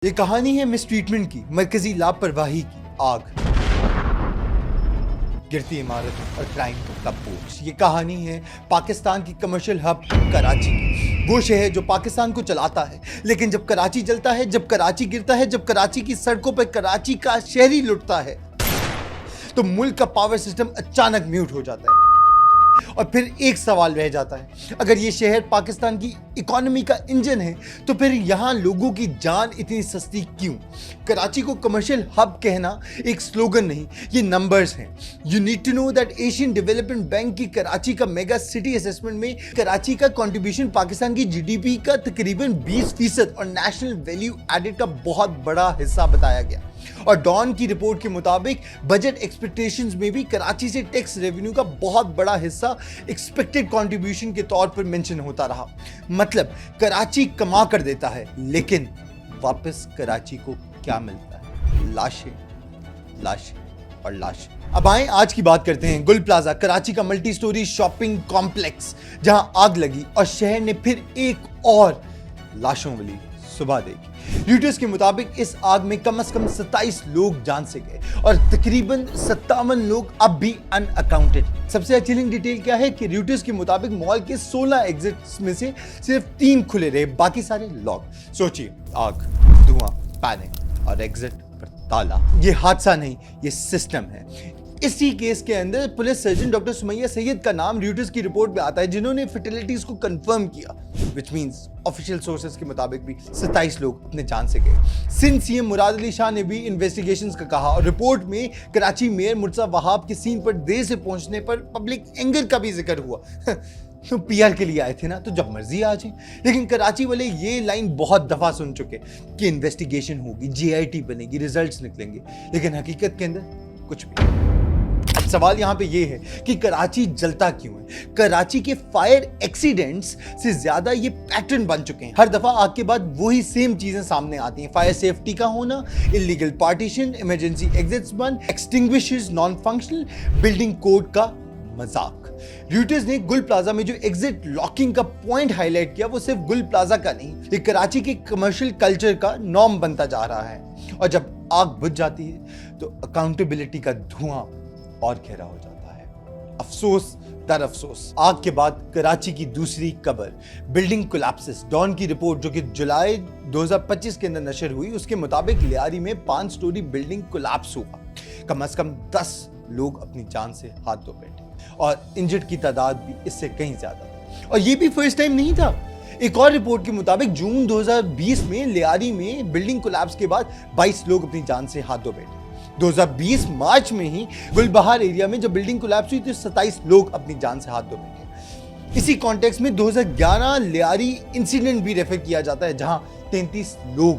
یہ کہانی ہے مسٹریٹمنٹ کی، مرکزی لاپرواہی کی، آگ، گرتی عمارت اور کرائم کا بوجھ۔ یہ کہانی ہے پاکستان کی کمرشل ہب کراچی کی، وہ شہر جو پاکستان کو چلاتا ہے، لیکن جب کراچی جلتا ہے، جب کراچی گرتا ہے، جب کراچی کی سڑکوں پر کراچی کا شہری لٹتا ہے تو ملک کا پاور سسٹم اچانک میوٹ ہو جاتا ہے۔ اور پھر ایک سوال رہ جاتا ہے، اگر یہ شہر پاکستان کی اکانومی کا انجن ہے تو پھر یہاں لوگوں کی جان اتنی سستی کیوں؟ کراچی کو کمرشل ہب کہنا ایک سلوگن نہیں، یہ نمبرز ہیں۔ You need to know that Asian Development Bank کی کراچی کا میگا سٹی اسیسمنٹ میں کراچی کا کنٹریبیوشن پاکستان کی جی ڈی پی کا تقریباً 20% اور نیشنل ویلیو ایڈڈ کا بہت بڑا حصہ بتایا گیا۔ اور ڈان کی رپورٹ کے مطابق بجٹ ایکسپیکٹیشنز میں بھی کراچی سے ٹیکس ریونیو کا بہت بڑا حصہ ایکسپیکٹڈ کنٹریبیوشن کے طور پر منشن ہوتا رہا۔ مطلب کراچی کما کر دیتا ہے، لیکن واپس کراچی کو کیا ملتا ہے؟ لاشیں، لاشیں اور لاشیں۔ اب آئیں آج کی بات کرتے ہیں گل پلازا، کراچی کا ملٹی سٹوری شاپنگ کمپلیکس جہاں آگ لگی اور شہر نے پھر ایک اور لاشوں والی صبح دیکھی۔ ریوٹرز کے مطابق اس آگ میں کم از کم 27 لوگ جان سے گئے اور تقریباً 57 لوگ اب بھی ان اکاؤنٹڈ۔ سب سے چیلنج ڈیٹیل کیا ہے کہ ریوٹرز کے مطابق مال کے 16 ایگزٹس میں سے صرف 3 کھلے رہے، باقی سارے لاک۔ سوچئے، آگ، دھواں، پینک اور ایگزٹ پر تالا۔ یہ حادثہ نہیں، یہ سسٹم ہے۔ اسی کیس کے اندر پولیس سرجن ڈاکٹر سمیہ سید کا نام ریوٹرز کی رپورٹ میں آتا ہے، جنہوں نے فیٹیلٹیز کو کنفرم کیا، which means آفیشیل سورسز کے مطابق بھی 27 لوگ اپنے جان سے گئے۔ سندھ سی ایم مراد علی شاہ نے بھی انویسٹیگیشنز کا کہا اور رپورٹ میں کراچی میئر مرتضی وہاب کے سین پر دیر سے پہنچنے پر پبلک اینگر کا بھی ذکر ہوا۔ تو پی آر کے لیے آئے تھے نا، تو جب مرضی آ جائیں۔ لیکن کراچی والے یہ لائن بہت دفعہ سن چکے کہ انویسٹیگیشن ہوگی، جی آئی ٹی بنے گی، ریزلٹس نکلیں گے، لیکن حقیقت کے اندر کچھ بھی۔ اب سوال یہاں پہ یہ ہے کہ کراچی جلتا کیوں ہے؟ کراچی کے فائر ایکسیڈنٹس سے زیادہ یہ پیٹرن بن چکے ہیں۔ ہر دفعہ آگ کے بعد وہی سیم چیزیں سامنے آتی ہیں، فائر سیفٹی کا ہونا، انلیگل پارٹیشن، ایمرجنسی ایگزٹس بند، ایکسٹنگوشرز نان فنکشنل، بلڈنگ کوڈ کا مذاق۔ ریوٹرز نے گل پلازا میں جو ایگزٹ لاکنگ کا پوائنٹ ہائی لائٹ کیا، وہ صرف گل پلازا کا نہیں، یہ کراچی کے کمرشل کلچر کا نارم بنتا جا رہا ہے۔ اور جب آگ بجھ جاتی ہے تو اکاؤنٹیبلٹی کا دھواں اور گہرا ہو جاتا ہے۔ افسوس در افسوس، آگ کے بعد کراچی کی دوسری قبر، بلڈنگ کولیپسز۔ ڈان کی رپورٹ جو کہ جولائی 2025 کے اندر نشر ہوئی، اس کے مطابق لیاری میں 5 سٹوری بلڈنگ کولیپس ہوا، کم از کم 10 لوگ اپنی جان سے ہاتھ دھو بیٹھے اور انجرڈ کی تعداد بھی اس سے کہیں زیادہ تھی۔ اور یہ بھی فرسٹ ٹائم نہیں تھا۔ ایک اور رپورٹ کے مطابق جون 2020 میں لیاری میں بلڈنگ کولیپس کے بعد 22 لوگ اپنی جان سے ہاتھ دھو بیٹھے۔ 2020 مارچ میں ہی گل بہار ایریا میں جب بلڈنگ کولیپس ہوئی تو 27 لوگ اپنی جان سے ہاتھ دھو بیٹھے۔ اسی کانٹیکس میں 2011 لیاری انسیڈنٹ بھی ریفر کیا جاتا ہے، جہاں 33 لوگ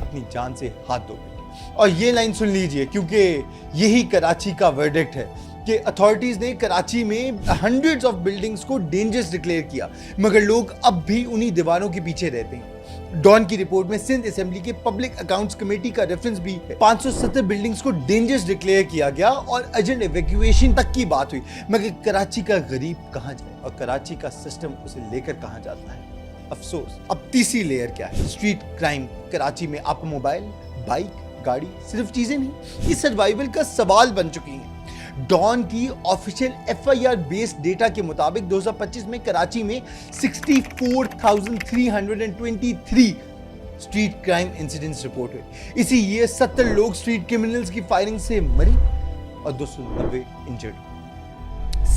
اپنی جان سے ہاتھ دھو بیٹھے۔ اور یہ لائن سن لیجئے، کیونکہ یہی کراچی کا ورڈکٹ ہے کہ اتھارٹیز نے کراچی میں ہنڈریڈز آف بلڈنگز کو ڈینجرس ڈکلیئر کیا، مگر لوگ اب بھی انہی دیواروں کے پیچھے رہتے ہیں۔ ڈان کی رپورٹ میں سندھ اسمبلی کے پبلک اکاؤنٹس کمیٹی کا ریفرنس بھی ہے۔ 570 بلڈنگز کو ڈینجرس ڈکلیئر کیا گیا اور ارجنٹ ایویکویشن تک کی بات ہوئی، مگر کراچی کا غریب کہاں جائے اور کراچی کا سسٹم اسے لے کر کہاں جاتا ہے؟ افسوس۔ اب تیسری لیئر کیا ہے؟ Street crime. کراچی میں آپ کا موبائل، بائک، گاڑی صرف چیزیں نہیں، یہ سروائیول کا سوال بن چکی ہیں۔ ڈان کی official F I R based data کے مطابق 2025 میں کراچی میں 64,323 اسٹریٹ کرائم انسیڈنٹس رپورٹ ہوئے۔ اسی یہ 70 لوگ اسٹریٹ کرمنلز کی فائرنگ سے مری اور 290 injured.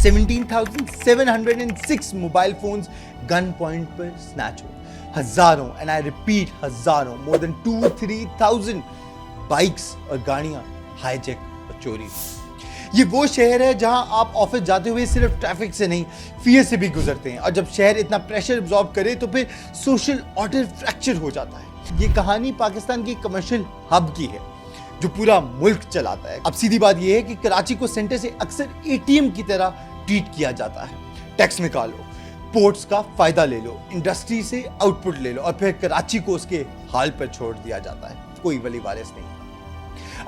17,706 mobile phones gun point پر سنیچ ہوئے۔ ہزاروں، and I repeat ہزاروں، more than 2-3,000 بائکس اور گاڑیاں ہائی جیک اور چوری۔ یہ وہ شہر ہے جہاں آپ آفس جاتے ہوئے صرف ٹریفک سے نہیں، فیئر سے بھی گزرتے ہیں، اور جب شہر اتنا پریشر ابزارب کرے تو پھر سوشل آرڈر فریکچر ہو جاتا ہے۔ یہ کہانی پاکستان کی کمرشل ہب کی ہے جو پورا ملک چلاتا ہے۔ اب سیدھی بات یہ ہے کہ کراچی کو سینٹر سے اکثر اے ٹی ایم کی طرح ٹریٹ کیا جاتا ہے۔ ٹیکس نکالو، پورٹس کا فائدہ لے لو، انڈسٹری سے آؤٹ پٹ لے لو، اور پھر کراچی کو اس کے حال پر چھوڑ دیا جاتا ہے، کوئی ولی وارث نہیں۔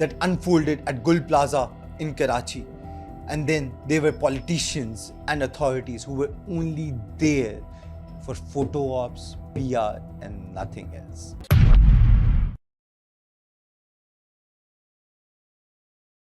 that unfolded at Gul Plaza in Karachi. And then there were politicians and authorities who were only there for photo ops, PR and nothing else.